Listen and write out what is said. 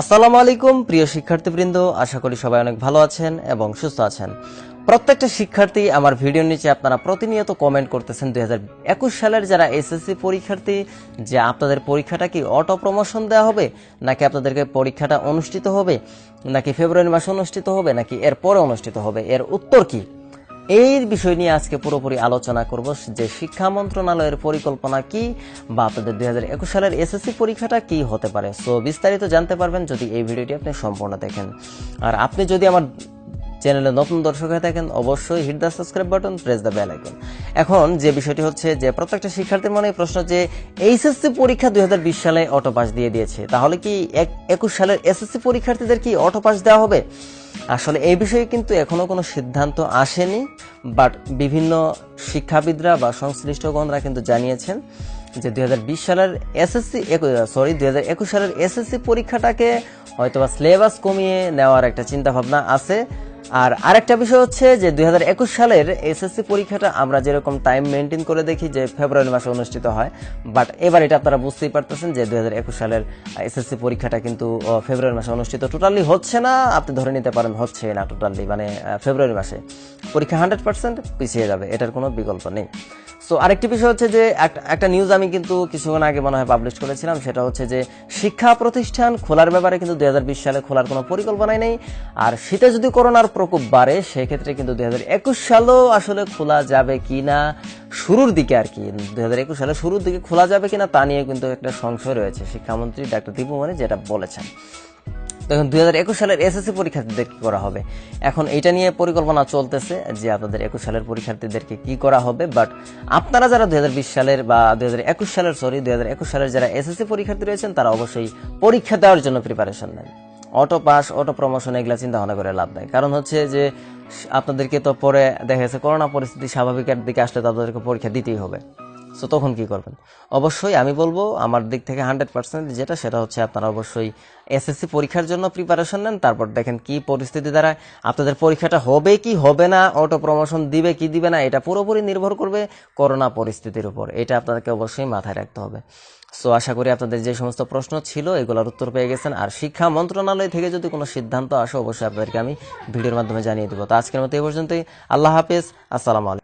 আসসালামু আলাইকুম প্রিয় শিক্ষার্থীবৃন্দ, আশা করি সবাই অনেক ভালো আছেন এবং সুস্থ আছেন। প্রত্যেকটা শিক্ষার্থী আমার ভিডিওর নিচে আপনারা প্রতিনিয়ত কমেন্ট করতেছেন 2021 সালের যারা এসএসসি পরীক্ষার্থী, যে আপনাদের পরীক্ষাটা কি অটো প্রমোশন দেওয়া হবে, নাকি আপনাদেরকে পরীক্ষাটা অনুষ্ঠিত হবে, নাকি ফেব্রুয়ারি মাসে অনুষ্ঠিত হবে, নাকি এর পরে অনুষ্ঠিত হবে, এর উত্তর কি? এই বিষয় নিয়ে আজকে পুরোপুরি আলোচনা করব যে শিক্ষা মন্ত্রণালয়ের পরিকল্পনা কি বা আপনাদের 2021 সালের এসএসসি পরীক্ষাটা কি হতে পারে। সো বিস্তারিত জানতে পারবেন যদি এই ভিডিওটি আপনি সম্পূর্ণ দেখেন। আর আপনি যদি আমার চ্যানেলে নতুন দর্শক হয়ে থাকেন, অবশ্যই hit the subscribe button, press the bell icon. এখন যে বিষয়টি হচ্ছে যে প্রত্যেকটা শিক্ষার্থীর মনে প্রশ্ন যে এইচএসসি পরীক্ষা 2020 সালে অটো পাস দিয়ে দিয়েছে, তাহলে কি 21 সালের এসএসসি পরীক্ষার্থীদের কি অটো পাস দেওয়া হবে? আসলে এই বিষয়ে কিন্তু এখনো কোনো সিদ্ধান্ত আসেনি, বাট বিভিন্ন শিক্ষাবিদরা বা সংশ্লিষ্টগণরা কিন্তু জানিয়েছেন যে 2020 সালের এসএসসি 2021 সালের এসএসসি পরীক্ষাটাকে হয়তোবা সিলেবাস কমিয়ে নেওয়ার একটা চিন্তা ভাবনা আছে। আর আরেকটা বিষয় হচ্ছে যে 2021 সালের এসএসসি পরীক্ষাটা আমরা যেরকম টাইম মেনটেন করে দেখি যে ফেব্রুয়ারি মাসে অনুষ্ঠিত হয়, বাট এবার এটা আপনারা বুঝতেই পারতেছেন যে 2021 সালের এসএসসি পরীক্ষাটা কিন্তু ফেব্রুয়ারি মাসে অনুষ্ঠিত টোটালি হচ্ছে না। আপনি ধরে নিতে পারেন হচ্ছে না টোটালি, মানে ফেব্রুয়ারি মাসে পরীক্ষা 100% পিছিয়ে যাবে, এটার কোনো বিকল্প নেই। সো আরেকটি বিষয় হচ্ছে যে একটা নিউজ আমি কিন্তু কিছুক্ষণ আগে মনে হয় পাবলিশ করেছিলাম, সেটা হচ্ছে যে শিক্ষা প্রতিষ্ঠান খোলার ব্যাপারে কিন্তু 2020 সালে খোলার কোনো পরিকল্পনাই নেই। আর শীতে যদি করোনার প্রকোপ বাড়ে সেক্ষেত্রে কিন্তু 2021 সালেও আসলে খোলা যাবে কিনা, শুরুর দিকে আর কি 2021 সালে শুরুর দিকে খোলা যাবে কিনা তা নিয়ে কিন্তু একটা সংশয় রয়েছে। শিক্ষামন্ত্রী ডাক্তার দীপু মনি যেটা বলেছেন। দেখুন 2021 সালের এসএসসি পরীক্ষার্থীদের কি করা হবে, এখন এটা নিয়ে পরিকল্পনা চলতেছে যে আপনাদের 21 সালের পরীক্ষার্থীদেরকে কি করা হবে। বাট আপনারা যারা 2020 সালের বা 2021 সালের যারা এসএসসি পরীক্ষার্থী রয়েছেন তারা অবশ্যই পরীক্ষা দেওয়ার জন্য প্রিপারেশন নেন। অটো পাস, অটো প্রমোশন এগুলা চিন্তা ভাবনা করে লাভ নাই। কারণ হচ্ছে যে আপনাদেরকে তো পরে দেখা যাচ্ছে করোনা পরিস্থিতি স্বাভাবিকের দিকে আসলে তো আপনাদেরকে পরীক্ষা দিতেই হবে। সো তখন কি করবেন? অবশ্যই আমি বলবো আমার দিক থেকে 100% যেটা, সেটা হচ্ছে আপনারা অবশ্যই এসএসসি পরীক্ষার জন্য প্রিপারেশন নেন। তারপর দেখেন কি পরিস্থিতি দ্বারা আপনাদের পরীক্ষাটা হবে কি হবে না, অটো প্রমোশন দিবে কি দিবে না, এটা পুরোপুরি নির্ভর করবে করোনা পরিস্থিতির উপর। এটা আপনাদেরকে অবশ্যই মাথায় রাখতে হবে। সো আশা করি আপনাদের যে সমস্ত প্রশ্ন ছিল এগুলোর উত্তর পেয়ে গেছেন। আর শিক্ষা মন্ত্রণালয় থেকে যদি কোনো সিদ্ধান্ত আসে অবশ্যই আপনাদেরকে আমি ভিডিওর মাধ্যমে জানিয়ে দেবো। তো আজকের মতো এই পর্যন্তই। আল্লাহ হাফেজ, আসসালামু আলাইকুম।